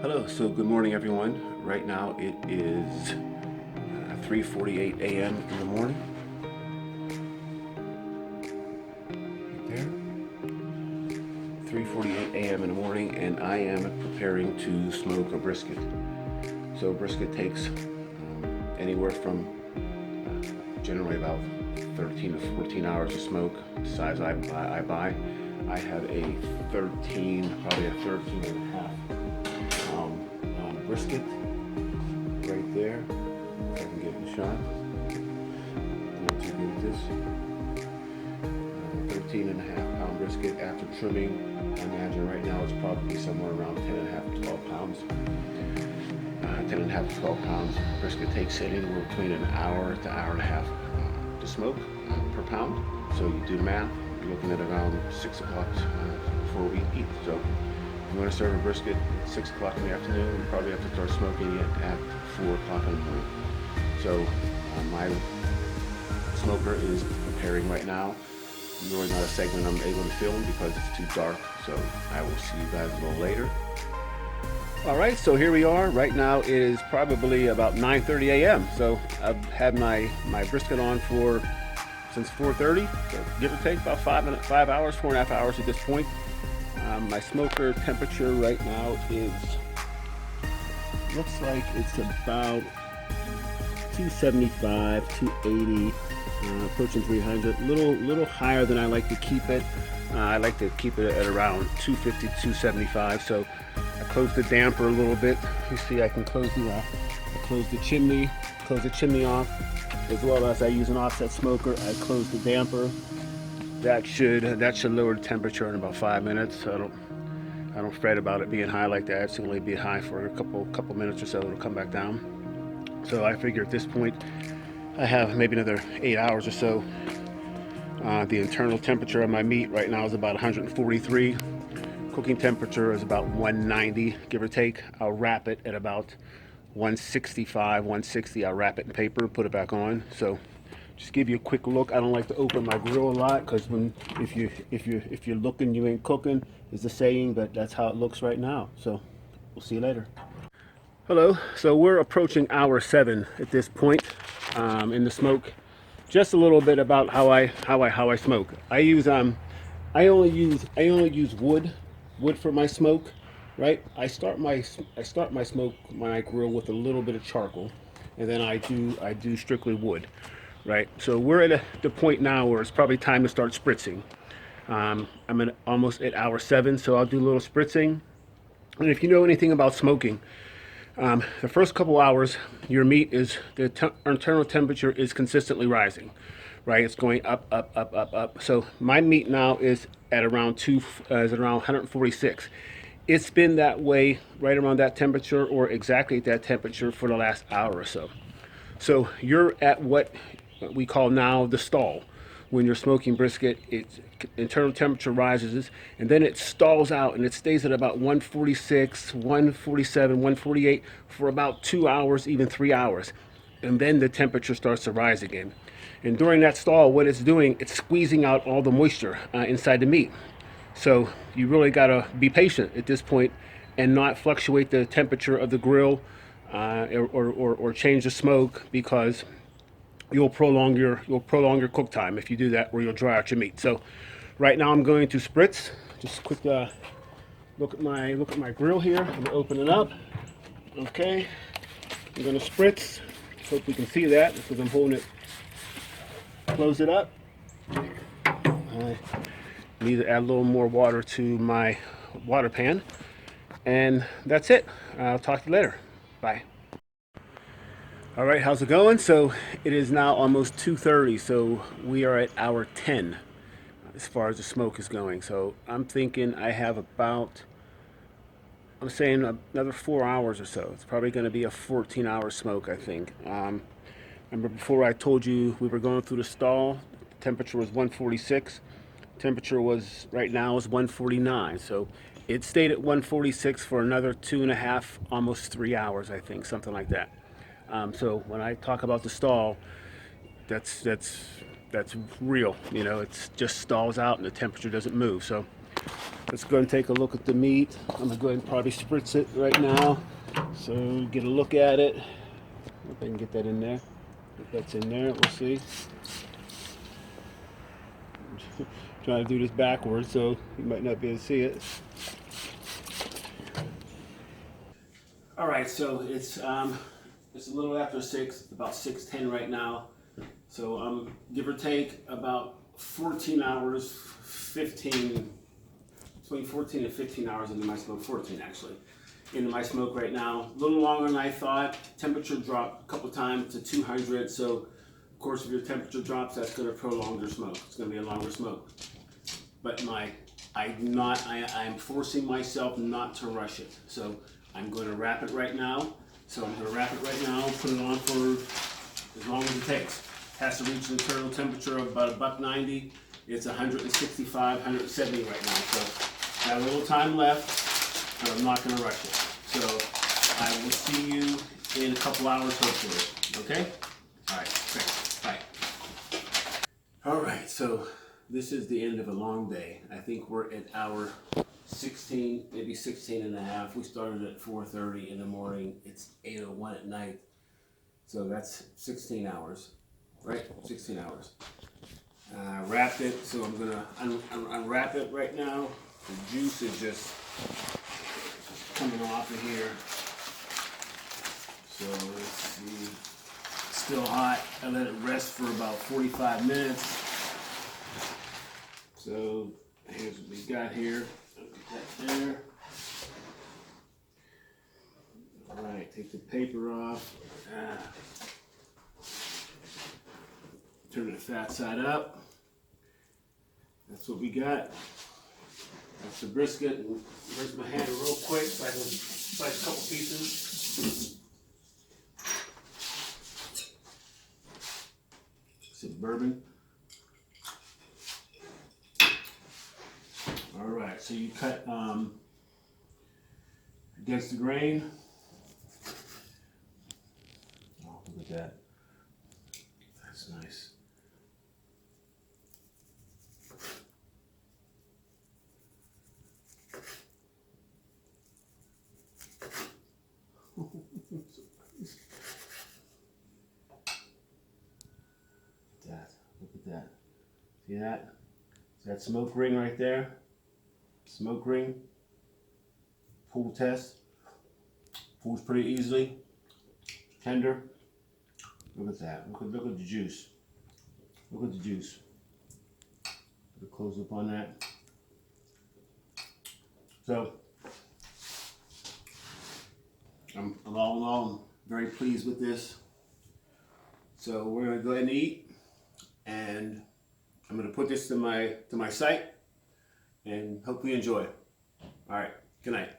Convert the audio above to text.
Hello, so good morning everyone. Right now it is 3:48 a.m. in the morning. Right there. 3:48 a.m. in the morning, and I am preparing to smoke a brisket. So brisket takes anywhere from generally about 13 to 14 hours to smoke. The size I buy. I have a 13, probably a 13 and a half brisket right there. If I can get it a shot. Not too good at this. 13 and a half pound brisket after trimming. I imagine right now it's probably somewhere around 10 and a half to 12 pounds. 10 and a half to 12 pounds. Brisket takes anywhere between an hour to hour and a half to smoke per pound. So you do the math, you're looking at around 6 o'clock before we eat. So if you want to serve a brisket at 6 o'clock in the afternoon, you probably have to start smoking it at 4 o'clock in the morning. So my smoker is preparing right now. Really not a segment I'm able to film because it's too dark, so I will see you guys a little later. All right, so here we are. Right now it is probably about 9:30 a.m. So I've had my brisket on since 4:30, so give or take about 5 hours, 4.5 hours at this point. My smoker temperature right now looks like it's about 275, 280, approaching 300. Little higher than I like to keep it. I like to keep it at around 250, 275. So I closed the damper a little bit. You see, I can close the chimney off, as well as I use an offset smoker. I close the damper. That should lower the temperature in about 5 minutes. So I don't fret about it being high like that. It's only be high for a couple minutes or so. It'll come back down. So I figure at this point I have maybe another 8 hours or so. The internal temperature of my meat right now is about 143. Cooking temperature is about 190, give or take. I'll wrap it at about 165, 160. I'll wrap it in paper, put it back on. So just give you a quick look. I don't like to open my grill a lot because if you're looking, you ain't cooking is the saying, but that's how it looks right now. So we'll see you later. Hello. So we're approaching hour 7 at this point in the smoke. Just a little bit about how I smoke. I only use wood for my smoke, right? I start my smoke when I grill with a little bit of charcoal, and then I do strictly wood, right? So we're at the point now where it's probably time to start spritzing. I'm almost at hour 7, so I'll do a little spritzing. And if you know anything about smoking, the first couple hours, your meat internal temperature is consistently rising, right? It's going up, up, up, up, up. So my meat now is at around 146. It's been that way, right around that temperature, or exactly at that temperature for the last hour or so. So you're at what we call now the stall. When you're smoking brisket, its internal temperature rises, and then it stalls out, and it stays at about 146, 147, 148 for about 2 hours, even 3 hours. And then the temperature starts to rise again. And during that stall, what it's doing, it's squeezing out all the moisture inside the meat. So you really gotta be patient at this point and not fluctuate the temperature of the grill or change the smoke, because you'll prolong your cook time if you do that, or you'll dry out your meat. So right now I'm going to spritz. Just quick look at my grill here. I'm gonna open it up. Okay, I'm gonna spritz. Hope you can see that because I'm holding it. Close it up. I need to add a little more water to my water pan, and that's it. I'll talk to you later. Bye. All right, how's it going? So it is now almost 2:30, so we are at hour 10 as far as the smoke is going. So I'm thinking I have I'm saying another 4 hours or so. It's probably going to be a 14-hour smoke, I think. Remember before I told you we were going through the stall, the temperature was 146. Temperature right now is 149. So it stayed at 146 for another 2.5, almost 3 hours, I think, something like that. So when I talk about the stall, that's real. You know, it just stalls out and the temperature doesn't move. So let's go and take a look at the meat. I'm gonna go ahead and probably spritz it right now, so get a look at it. Hope I can get that in there. If that's in there, we'll see. Trying to do this backwards, so you might not be able to see it. All right, so it's a little after 6, about 6:10 right now. So give or take about 14 hours, 15, between 14 and 15 hours into my smoke, 14 actually, into my smoke right now. A little longer than I thought. Temperature dropped a couple times to 200, so of course if your temperature drops, that's going to prolong your smoke. It's going to be a longer smoke. But I'm forcing myself not to rush it. So I'm going to wrap it right now. So I'm going to wrap it right now, put it on for as long as it takes. It has to reach an internal temperature of about $1.90. It's 165, 170 right now. So got a little time left, but I'm not going to rush it. So I will see you in a couple hours, hopefully. Okay? All right. Thanks. Bye. All right. So this is the end of a long day. I think we're at hour 16, maybe 16 and a half. We started at 4:30 in the morning. It's 8:01 at night. So that's 16 hours, right? 16 hours. Wrapped it, so I'm gonna unwrap it right now. The juice is just coming off of here. So let's see. It's still hot. I let it rest for about 45 minutes. So here's what we got here. Put that there. All right, take the paper off. Turn the fat side up. That's what we got. That's the brisket. And where's my hand real quick so I can slice a couple pieces. Some bourbon. All right, so you cut against the grain. Oh, look at that. That's nice. Look at that. See that? See that smoke ring right there? Smoke ring. Pull test. Pulls pretty easily. Tender. Look at that. Look at the juice. Look at the juice. Put a close up on that. So, I'm all in all very pleased with this. So we're gonna go ahead and eat, and I'm gonna put this to my site, and hope you enjoy. All right. Good night.